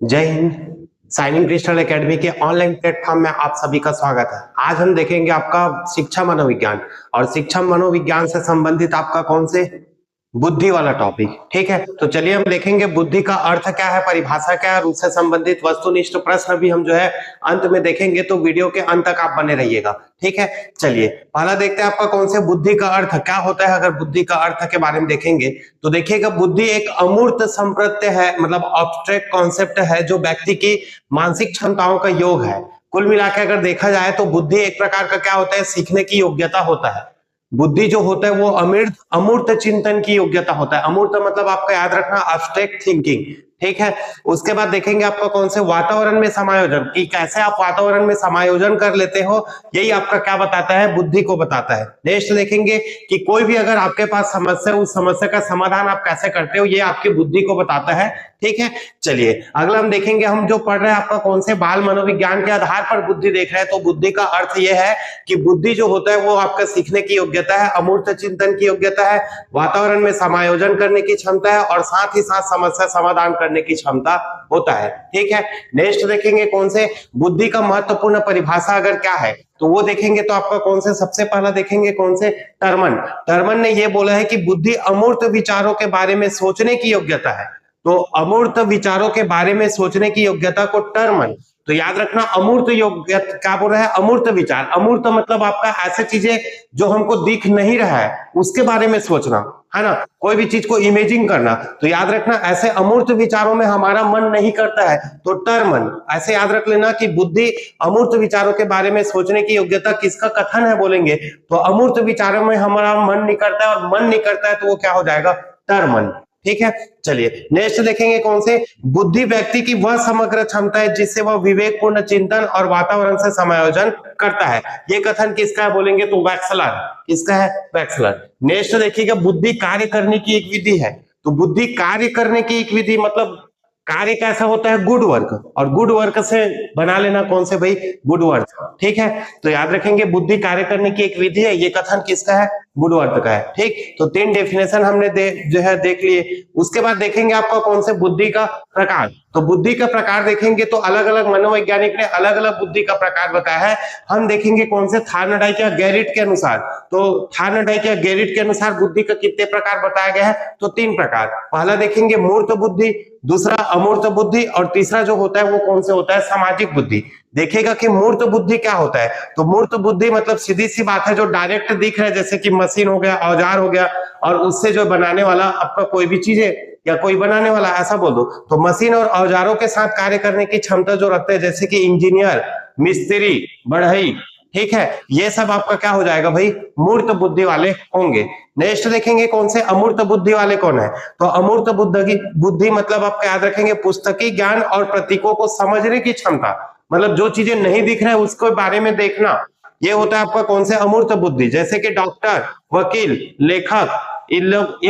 जय Hind. Signing crystal academy के online platform में आप सभी का स्वागत है। आज हम देखेंगे आपका शिक्षा मनोविज्ञान और शिक्षा मनोविज्ञान से संबंधित आपका कौन से बुद्धि वाला टॉपिक। ठीक है, तो चलिए हम देखेंगे बुद्धि का अर्थ क्या है, परिभाषा क्या है और उससे संबंधित वस्तुनिष्ठ प्रश्न भी हम जो है अंत में देखेंगे। तो वीडियो के अंत तक आप बने रहिएगा। ठीक है, चलिए पहला देखते हैं आपका कौन से बुद्धि का अर्थ क्या होता है। अगर बुद्धि का अर्थ के बारे में देखेंगे तो देखिएगा, बुद्धि एक अमूर्त संप्रत्यय है, मतलब ऑब्स्ट्रैक्ट कॉन्सेप्ट है जो व्यक्ति की मानसिक क्षमताओं का योग है। कुल मिलाकर अगर देखा जाए तो बुद्धि एक प्रकार का क्या होता है, सीखने की योग्यता होता है। बुद्धि जो होता है वो अमूर्त अमूर्त चिंतन की योग्यता होता है। अमूर्त मतलब आपका याद रखना एब्स्ट्रैक्ट थिंकिंग। ठीक है, उसके बाद देखेंगे आपका कौन से वातावरण में समायोजन, कि कैसे आप वातावरण में समायोजन कर लेते हो, यही आपका क्या बताता है, बुद्धि को बताता है। नेक्स्ट देखेंगे कि कोई भी अगर आपके पास समस्या, उस समस्या का समाधान आप कैसे करते हो, ये आपकी बुद्धि को बताता है। ठीक है, चलिए अगला हम देखेंगे, हम जो पढ़ रहे हैं आपका कौन से बाल मनोविज्ञान के आधार पर बुद्धि देख रहे हैं। तो बुद्धि का अर्थ यह है कि बुद्धि जो होता है वो आपका सीखने की योग्यता है, अमूर्त चिंतन की योग्यता है, वातावरण में समायोजन करने की क्षमता है और साथ ही साथ समस्या समाधान करने की क्षमता होता है। ठीक है, नेक्स्ट देखेंगे कौन से बुद्धि का महत्वपूर्ण परिभाषा अगर क्या है, तो वो देखेंगे तो आपका कौन से सबसे पहला देखेंगे कौन से टर्मन। टर्मन ने ये बोला है कि बुद्धि अमूर्त विचारों के बारे में सोचने की योग्यता है। तो अमूर्त विचारों के बारे में सोचने की योग्यता को टर्मन, तो याद रखना अमूर्त योग्यता क्या बोल रहा है, अमूर्त विचार। अमूर्त मतलब आपका ऐसे चीजें जो हमको दिख नहीं रहा है उसके बारे में सोचना, है ना, कोई भी चीज को इमेजिंग करना। तो याद रखना ऐसे अमूर्त विचारों में हमारा मन नहीं करता है, तो टर्मन। ऐसे याद रख लेना कि बुद्धि अमूर्त विचारों के बारे में सोचने की योग्यता किसका कथन है बोलेंगे तो अमूर्त विचारों में हमारा मन नहीं करता है, और मन नहीं करता है तो वो क्या हो जाएगा, टर्मन। ठीक है, चलिए नेक्स्ट देखेंगे कौन से बुद्धि व्यक्ति की वह समग्र क्षमता है जिससे वह विवेकपूर्ण चिंतन और वातावरण से समायोजन करता है। ये कथन किसका है बोलेंगे तो वैक्सलर। किसका है, वैक्सलर। नेक्स्ट देखिएगा, बुद्धि कार्य करने की एक विधि है। तो बुद्धि कार्य करने की एक विधि मतलब कार्य कैसा होता है, गुड वर्क, और गुड वर्क से बना लेना कौन से भाई, गुड वर्क। ठीक है, तो याद रखेंगे बुद्धि कार्य करने की एक विधि है, ये कथन किसका है, गुड वर्क का है। ठीक, तो तीन डेफिनेशन हमने जो है देख लिए। उसके बाद देखेंगे आपका कौन से बुद्धि का प्रकार। तो बुद्धि का प्रकार देखेंगे तो अलग अलग मनोवैज्ञानिक ने अलग अलग बुद्धि का प्रकार बताया है। हम देखेंगे कौन से थार्नडाइक या गैरिट के अनुसार। तो थार्नडाइक या गैरिट के अनुसार बुद्धि का कितने प्रकार बताया गया है, तो तीन प्रकार। पहला देखेंगे मूर्त बुद्धि, दूसरा अमूर्त बुद्धि और तीसरा जो होता है वो कौन से होता है, सामाजिक बुद्धि। देखिएगा कि मूर्त बुद्धि क्या होता है, तो मूर्त बुद्धि मतलब सीधी सी बात है जो डायरेक्ट दिख रहा है, जैसे कि मशीन हो गया, औजार हो गया, और उससे जो बनाने वाला आपका कोई भी चीज है या कोई बनाने वाला ऐसा बोल दो। तो मशीन और औजारों के साथ कार्य करने की क्षमता जो रखते हैं, जैसे कि इंजीनियर, मिस्त्री, बढ़ई। ठीक है, ये सब आपका क्या हो जाएगा भाई, मूर्त बुद्धि वाले होंगे। नेक्स्ट देखेंगे कौन से अमूर्त बुद्धि वाले कौन है। तो अमूर्त बुद्धि मतलब आपका याद रखेंगे पुस्तकीय ज्ञान और प्रतीकों को समझने की क्षमता, मतलब जो चीजें नहीं दिख रहा है उसके बारे में देखना, ये होता है आपका कौन से अमूर्त बुद्धि। जैसे कि डॉक्टर, वकील, लेखक, इन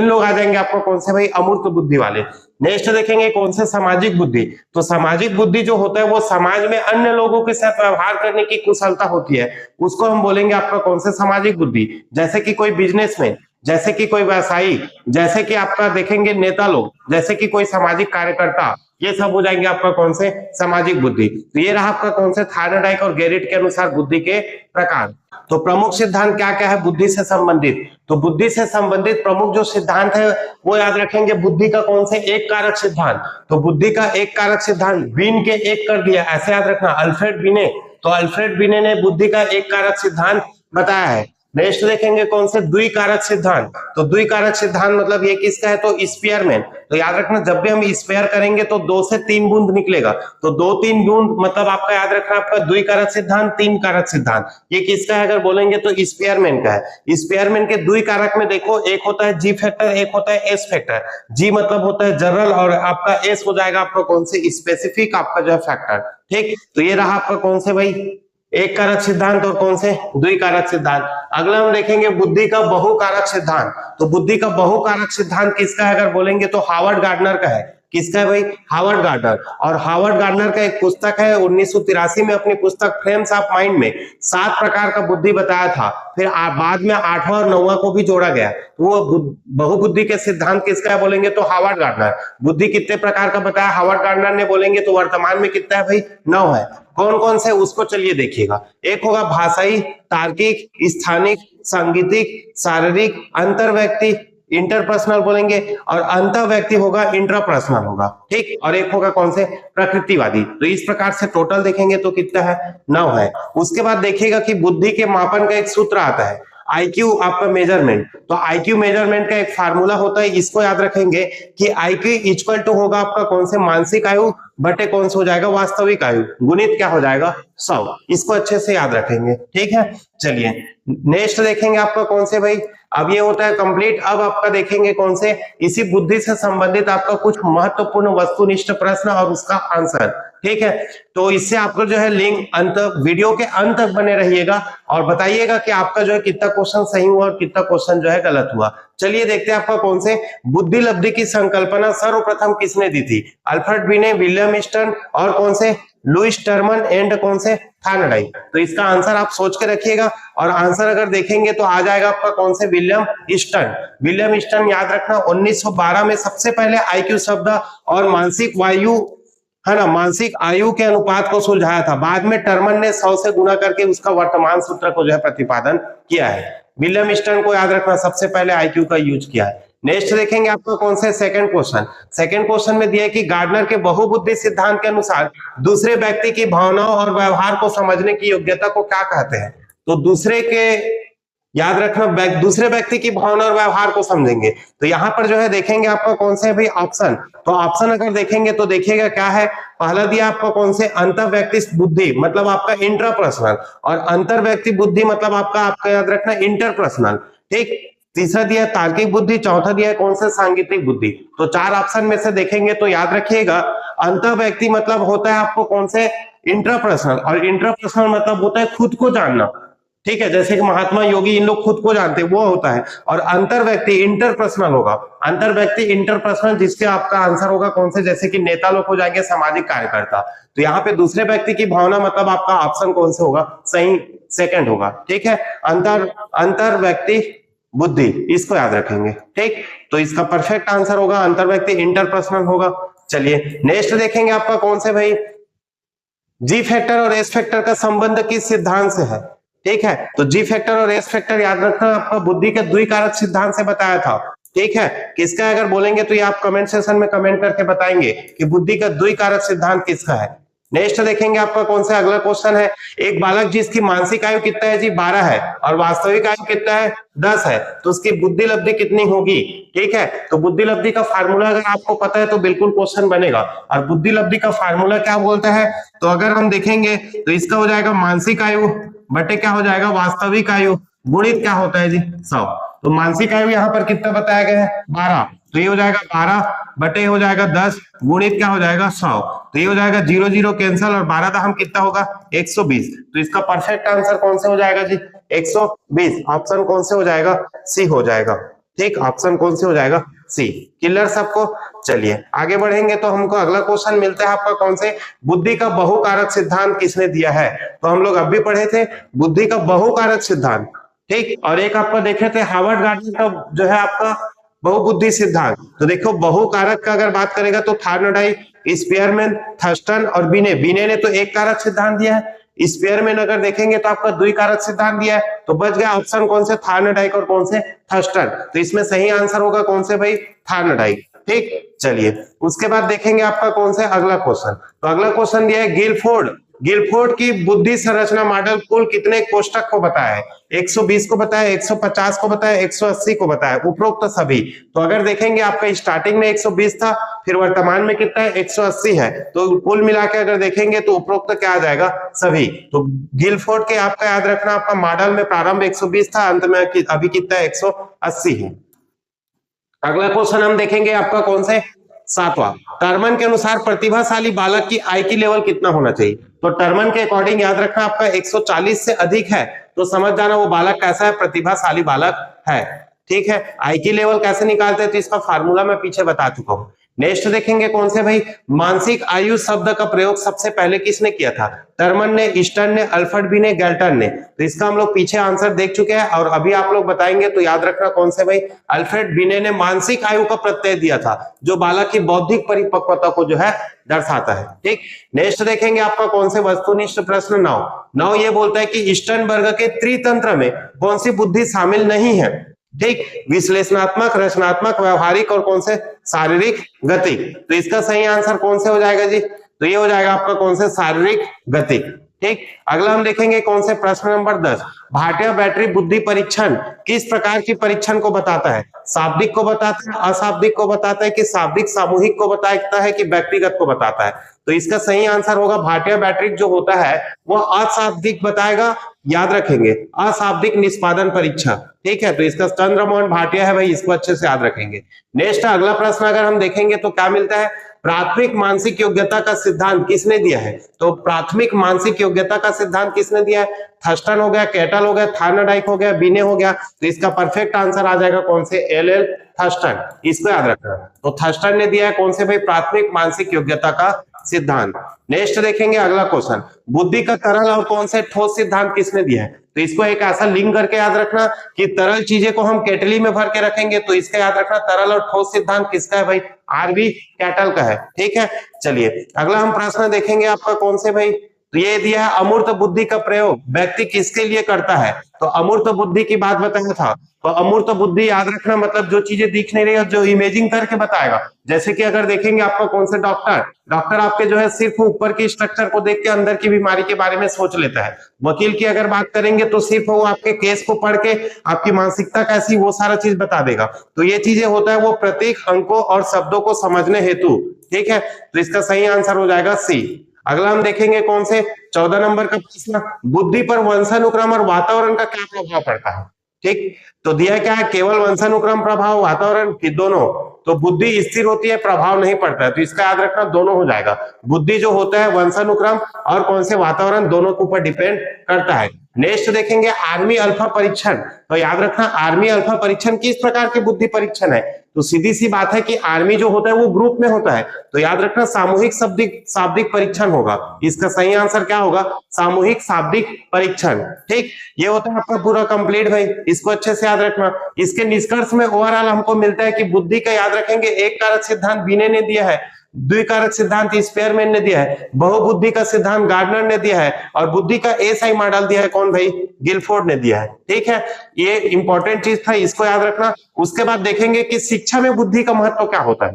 लोग आ जाएंगे आपको कौन से भाई, अमूर्त बुद्धि वाले। नेक्स्ट देखेंगे कौन से सामाजिक बुद्धि। तो सामाजिक बुद्धि जो होता है वो समाज में अन्य लोगों के साथ व्यवहार करने की कुशलता होती है, उसको हम बोलेंगे आपका कौन से सामाजिक बुद्धि। जैसे कि कोई बिजनेसमैन, जैसे कि कोई व्यवसायी, जैसे कि आपका देखेंगे नेता लोग, जैसे कि कोई सामाजिक कार्यकर्ता, ये सब हो जाएंगे आपका कौन से, सामाजिक बुद्धि। तो ये रहा आपका कौन से थार्नडाइक और गैरिट के अनुसार बुद्धि के प्रकार। तो प्रमुख सिद्धांत क्या क्या है बुद्धि से संबंधित। तो बुद्धि से संबंधित प्रमुख जो सिद्धांत है वो याद रखेंगे, बुद्धि का कौन से, एक कारक सिद्धांत। तो बुद्धि का एक कारक सिद्धांत बीन के एक कर दिया, ऐसे याद रखना, अल्फ्रेड बीने। तो अल्फ्रेड बीने ने बुद्धि का एक कारक सिद्धांत बताया है। नेक्स्ट देखेंगे कौन से, द्विकारक सिद्धांत। तो द्विकारक सिद्धांत मतलब ये किसका है, तो स्पेयरमैन। तो याद रखना जब भी हम स्पेयर करेंगे तो 2 से 3 बूंद निकलेगा, तो 2-3 बूंद मतलब आपका याद रखना आपका द्विकारक सिद्धांत, तीन कारक सिद्धांत। ये किसका है अगर बोलेंगे तो स्पेयरमैन का है। स्पेयरमैन के द्विकारक में देखो, एक होता है जी फैक्टर, एक होता है एस फैक्टर। जी मतलब होता है जनरल और आपका एस हो जाएगा आपका कौन से, स्पेसिफिक आपका जो है फैक्टर। ठीक, तो ये रहा आपका कौन से भाई, एक कारक सिद्धांत और कौन से, द्विकारक सिद्धांत। अगला हम देखेंगे बुद्धि का बहुकारक सिद्धांत। तो बुद्धि का बहुकारक सिद्धांत किसका है अगर बोलेंगे तो हार्वर्ड गार्डनर का है। किसका है भाई? Howard Gardner. और हावर्ड गार्डनर का एक पुस्तक है 1983 में, अपनी पुस्तक फ्रेम्स ऑफ माइंड में 7 प्रकार का बुद्धि बताया था। फिर बाद में 8वां और 9वां को भी जोड़ा गया। वो बहुबुद्धि के सिद्धांत किसका है बोलेंगे तो हावर्ड गार्डनर। बुद्धि कितने प्रकार का बताया हावर्ड गार्डनर ने बोलेंगे तो वर्तमान में कितना है भाई? 9 है। कौन कौन से उसको चलिए देखिएगा। एक होगा भाषाई, तार्किक, स्थानिक, सांगीतिक, शारीरिक, अंतर्व्यक्ति, इंटरपर्सनल बोलेंगे, और अंतर व्यक्ति होगा इंट्रापर्सनल होगा। ठीक, और एक होगा कौन से? प्रकृतिवादी। तो इस प्रकार से टोटल देखेंगे तो कितना है? 9 है। उसके बाद देखिएगा कि बुद्धि के मापन का एक सूत्र आता है, आईक्यू आपका मेजरमेंट। तो आईक्यू मेजरमेंट का एक फार्मूला होता है, इसको याद रखेंगे कि आईक्यू इक्वल टू होगा आपका कौन से? मानसिक आयु बटे कौन से हो जाएगा? वास्तविक आयु, गुणित क्या हो जाएगा? 100। इसको अच्छे से याद रखेंगे। ठीक है, चलिए नेक्स्ट देखेंगे आपका कौन से भाई? अब ये होता है कंप्लीट। अब आपका देखेंगे कौन से? इसी बुद्धि से संबंधित आपका कुछ महत्वपूर्ण वस्तुनिष्ठ प्रश्न और उसका आंसर। ठीक है, तो इससे आपको जो है लिंक अंत, वीडियो के अंत तक बने रहिएगा और बताइएगा कि आपका जो है कितना क्वेश्चन सही हुआ और कितना क्वेश्चन जो है गलत हुआ। चलिए देखते हैं आपका कौन से? बुद्धि लब्धि की संकल्पना सर्वप्रथम किसने दी थी? अल्फ्रेड बिने, विलियम स्टर्न और कौन से? लुईस टर्मन एंड कौन से? थार्नडाइक। तो इसका आंसर आप सोच के रखिएगा और आंसर अगर देखेंगे तो आ जाएगा आपका कौन से? William stern. विलियम स्टर्न याद रखना 1912 में सबसे पहले आईक्यू शब्द और मानसिक वायु है ना, मानसिक आयु के अनुपात को सुलझाया था। बाद में टर्मन ने 100 से गुना करके उसका वर्तमान सूत्र को जो है प्रतिपादन किया है। विलियम स्टर्न को याद रखना सबसे पहले आईक्यू का यूज किया है। नेक्स्ट देखेंगे आपको कौन से? Second question. सेकंड क्वेश्चन में दिया है कि गार्डनर के बहुबुद्धि सिद्धांत के अनुसार दूसरे व्यक्ति की भावनाओं और व्यवहार को समझने की योग्यता को क्या कहते हैं? तो दूसरे के याद रखना दूसरे व्यक्ति की भावना और व्यवहार को समझेंगे। तो यहाँ पर जो है देखेंगे आपका कौन से भाई? ऑप्शन। तो ऑप्शन अगर देखेंगे तो देखिएगा क्या है? पहला दिया आपका कौन से? अंतर व्यक्ति बुद्धि मतलब आपका इंट्रापर्सनल, और अंतर व्यक्ति बुद्धि मतलब आपका याद रखना इंटरपर्सनल। ठीक, तीसरा दिया है तार्किक बुद्धि, चौथा दिया है कौन से? सांगीतिक बुद्धि। तो 4 ऑप्शन में से देखेंगे तो याद रखिएगा अंतर व्यक्ति मतलब होता है आपको कौन से? इंट्रापर्सनल, और इंट्रापर्सनल मतलब होता है खुद को जानना। ठीक है, जैसे कि महात्मा योगी इन लोग खुद को जानते हैं, वो होता है। और अंतर व्यक्ति इंटरपर्सनल होगा। अंतर व्यक्ति इंटरपर्सनल, जिसके आपका आंसर होगा कौन से? जैसे कि नेता लोग हो जाएंगे, सामाजिक कार्यकर्ता। तो यहाँ पे दूसरे व्यक्ति की भावना मतलब आपका ऑप्शन कौन से होगा? सही सेकंड होगा। ठीक है, अंतर व्यक्ति बुद्धि, इसको याद रखेंगे। ठीक, तो इसका परफेक्ट आंसर होगा अंतर व्यक्ति इंटरपर्सनल होगा। चलिए नेक्स्ट देखेंगे आपका कौन से भाई? जी फैक्टर और एस फैक्टर का संबंध किस सिद्धांत से है? ठीक है, तो जी फैक्टर और एस फैक्टर याद रखना आपका बुद्धि के द्विकारक सिद्धांत से बताया था। ठीक है, किसका अगर बोलेंगे तो ये आप कमेंट सेक्शन में कमेंट करके बताएंगे कि बुद्धि का द्विकारक सिद्धांत किसका है। नेक्स्ट देखेंगे आपका कौन सा? अगला क्वेश्चन है, एक बालक जिसकी मानसिक आयु कितना है जी? 12 है, और वास्तविक आयु कितना है? 10 है, तो उसकी बुद्धि लब्धि कितनी होगी? ठीक है, तो बुद्धि लब्धि का फार्मूला अगर आपको पता है तो बिल्कुल क्वेश्चन बनेगा। और बुद्धि लब्धि का फार्मूला क्या बोलता है? तो अगर हम देखेंगे तो इसका हो जाएगा मानसिक आयु बटे क्या हो जाएगा? वास्तविक आयु, गुणित क्या होता है जी? 100। तो मानसिक आयु यहाँ पर कितना बताया गया है? 12। तो ये हो जाएगा 12 बटे हो जाएगा 10, गुणित क्या हो जाएगा? 100। तो ये हो जाएगा 0 0 कैंसल, और 12 का हम कितना होगा? 120। तो इसका परफेक्ट आंसर कौन से हो जाएगा जी? 120। ऑप्शन कौन से हो जाएगा? सी हो जाएगा। ठीक, ऑप्शन कौन से हो जाएगा? सी। क्लियर सबको? चलिए आगे बढ़ेंगे तो हमको अगला क्वेश्चन मिलता है आपका कौन से? बुद्धि का बहुकारक सिद्धांत किसने दिया है? तो हम लोग अभी पढ़े थे बुद्धि का बहुकारक सिद्धांत। ठीक, और एक आपका देखे थे हार्वर्ड गार्डनर का जो है आपका बहुबुद्धि सिद्धांत। तो देखो बहुकारक का अगर बात करेगा तो थार्नडाइक, स्पीयरमैन, थर्स्टन और बिने। बिने ने तो एक कारक सिद्धांत दिया है, स्पीयरमैन अगर देखेंगे तो आपका द्विकारक सिद्धांत दिया है। तो बच गया ऑप्शन कौन से? थार्नडाइक और कौन से? थर्स्टन। तो इसमें सही आंसर होगा कौन से भाई? थार्नडाइक। ठीक, चलिए उसके बाद देखेंगे आपका कौन से? अगला क्वेश्चन। तो अगला क्वेश्चन दिया है गिलफोर्ड। गिलफोर्ड की बुद्धि संरचना मॉडल कुल कितने कोष्टक को बताया है? 120 को बताया, 150 को बताया, 180 को बताया, उपरोक्त सभी। तो अगर देखेंगे आपका स्टार्टिंग में 120 था, फिर वर्तमान में कितना है? 180 है। तो कुल मिला के अगर देखेंगे तो उपरोक्त क्या आ जाएगा? सभी। तो गिलफोर्ड के आपका याद रखना आपका मॉडल में प्रारंभ 120 था, अंत में अभी कितना है? 180 है। अगला क्वेश्चन हम देखेंगे आपका कौन से? 7वां। टर्मन के अनुसार प्रतिभाशाली बालक की IQ लेवल कितना होना चाहिए? तो टर्मन के अकॉर्डिंग याद रखना आपका 140 से अधिक है तो समझ जाना वो बालक कैसा है? प्रतिभाशाली बालक है। ठीक है, IQ लेवल कैसे निकालते हैं तो इसका फार्मूला मैं पीछे बता चुका हूं। नेक्स्ट देखेंगे कौन से भाई, मानसिक आयु शब्द का प्रयोग सबसे पहले किसने किया था? थर्मन ने, ईस्टर्न ने, अल्फ्रेड ने, गैल्टन ने। तो इसका हम लोग पीछे आंसर देख चुके हैं और अभी आप लोग बताएंगे तो याद रखना कौन से भाई, अल्फ्रेड बिने ने मानसिक आयु का प्रत्यय दिया था जो बालक की बौद्धिक परिपक्वता को जो है दर्शाता है। ठीक, नेक्स्ट देखेंगे आपका कौन से वस्तुनिष्ठ प्रश्न 9 ये बोलता है कि ईस्टर्न वर्ग के त्रितंत्र में कौन सी बुद्धि शामिल नहीं है? ठीक, विश्लेषणात्मक, रचनात्मक, व्यवहारिक और कौन से, शारीरिक गति। तो इसका सही आंसर कौन से हो जाएगा जी? तो ये हो जाएगा आपका कौन से, शारीरिक गति। ठीक, अगला हम देखेंगे कौन से, प्रश्न नंबर 10, भाटिया बैटरी बुद्धि परीक्षण किस प्रकार की परीक्षण को बताता है? शाब्दिक को बताता है, अशाब्दिक को बताता है कि शाब्दिक सामूहिक को बताता है कि व्यक्तिगत को बताता है? तो इसका सही आंसर होगा भाटिया बैटरी जो होता है वो अशाब्दिक बताएगा, याद रखेंगे, अशाब्दिक निष्पादन परीक्षा। ठीक है, तो इसका चंद्रमोहन भाटिया है भाई, इसको अच्छे से याद रखेंगे। नेक्स्ट अगला प्रश्न अगर हम देखेंगे तो क्या मिलता है, प्राथमिक मानसिक योग्यता का सिद्धांत किसने दिया है? तो प्राथमिक मानसिक योग्यता का सिद्धांत किसने दिया है? थर्स्टन हो गया, कैटल हो गया, थार्नडाइक हो गया, बिने हो गया। तो इसका परफेक्ट आंसर आ जाएगा कौन से, एल थर्स्टन। इसको याद रखना। तो थर्स्टन ने दिया है कौन से भाई, प्राथमिक मानसिक योग्यता का सिद्धांत। नेक्स्ट देखेंगे अगला क्वेश्चन, बुद्धि का तरल और कौन से ठोस सिद्धांत किसने दिया है? तो इसको एक ऐसा लिंक करके याद रखना कि तरल चीजें को हम केटली में भर के रखेंगे, तो इसका याद रखना तरल और ठोस सिद्धांत किसका है भाई, आरबी कैटल का है। ठीक है, चलिए अगला हम प्रश्न देखेंगे आपका कौन से भाई, तो ये दिया है अमूर्त बुद्धि का प्रयोग व्यक्ति किसके लिए करता है? तो अमूर्त बुद्धि की बात बताया था। तो अमूर्त बुद्धि याद रखना मतलब जो चीजें दिख नहीं रही, जो इमेजिंग करके बताएगा। जैसे कि अगर देखेंगे आपका कौन से डॉक्टर आपके जो है सिर्फ ऊपर की स्ट्रक्चर को देख के अंदर की बीमारी के बारे में सोच लेता है। वकील की अगर बात करेंगे तो सिर्फ वो आपके केस को पढ़ के आपकी मानसिकता कैसी वो सारा चीज बता देगा। तो ये चीजें होता है वो प्रत्येक अंकों और शब्दों को समझने हेतु। ठीक है, तो इसका सही आंसर हो जाएगा सी। अगला हम देखेंगे कौन से, 14 नंबर का प्रश्न, बुद्धि पर वंशानुक्रम और वातावरण का क्या प्रभाव पड़ता है? ठीक, तो दिया क्या है, केवल वंशानुक्रम प्रभाव, वातावरण की दोनों? तो बुद्धि स्थिर होती है, प्रभाव नहीं पड़ता है। तो इसका याद रखना दोनों हो जाएगा। बुद्धि जो होता है वंशानुक्रम और कौन से, वातावरण, दोनों के ऊपर डिपेंड करता है। नेक्स्ट देखेंगे आर्मी अल्फा परीक्षण। तो याद रखना आर्मी अल्फा परीक्षण किस प्रकार के बुद्धि परीक्षण है? तो सीधी सी बात है कि आर्मी जो होता है वो ग्रुप में होता है। तो याद रखना सामूहिक शाब्दिक परीक्षण होगा। इसका सही आंसर क्या होगा, सामूहिक शाब्दिक परीक्षण। ठीक, ये होता है आपका पूरा कंप्लीट भाई, इसको अच्छे से याद रखना। इसके निष्कर्ष में ओवरऑल हमको मिलता है कि बुद्धि का याद रखेंगे एक कारक सिद्धांत बिने ने दिया है, द्विकारक सिद्धांत स्पेयरमैन ने दिया है, बहुबुद्धि का सिद्धांत गार्डनर ने दिया है और बुद्धि का एसआई मॉडल दिया है कौन भाई, गिलफोर्ड ने दिया है। ठीक है, ये इंपॉर्टेंट चीज था, इसको याद रखना। उसके बाद देखेंगे कि शिक्षा में बुद्धि का महत्व क्या होता है।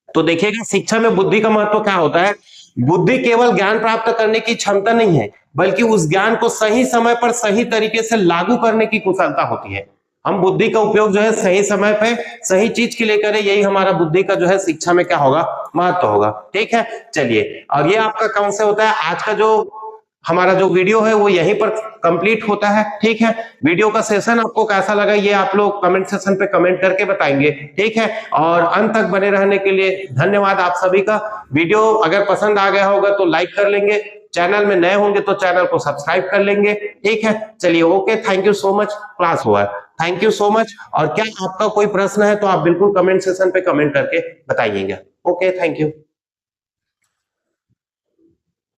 तो देखिएगा शिक्षा में बुद्धि का महत्व क्या होता है। बुद्धि केवल ज्ञान प्राप्त करने की क्षमता नहीं है, बल्कि उस ज्ञान को सही समय पर सही तरीके से लागू करने की कुशलता होती है। हम बुद्धि का उपयोग जो है सही समय पे सही चीज के लिए करें, यही हमारा बुद्धि का जो है शिक्षा में क्या होगा, महत्व होगा। ठीक है, चलिए, और ये आपका कौन से होता है, आज का जो हमारा जो वीडियो है वो यहीं पर कंप्लीट होता है। ठीक है, वीडियो का सेशन आपको कैसा लगा ये आप लोग कमेंट सेक्शन पे कमेंट करके बताएंगे। ठीक है, और अंत तक बने रहने के लिए धन्यवाद आप सभी का। वीडियो अगर पसंद आ गया होगा तो लाइक कर लेंगे, चैनल में नए होंगे तो चैनल को सब्सक्राइब कर लेंगे। ठीक है, चलिए, okay, thank you so much, class हुआ है, थैंक यू सो मच। और क्या आपका कोई प्रश्न है तो आप बिल्कुल कमेंट सेक्शन पे कमेंट करके बताइएगा। Okay, thank you.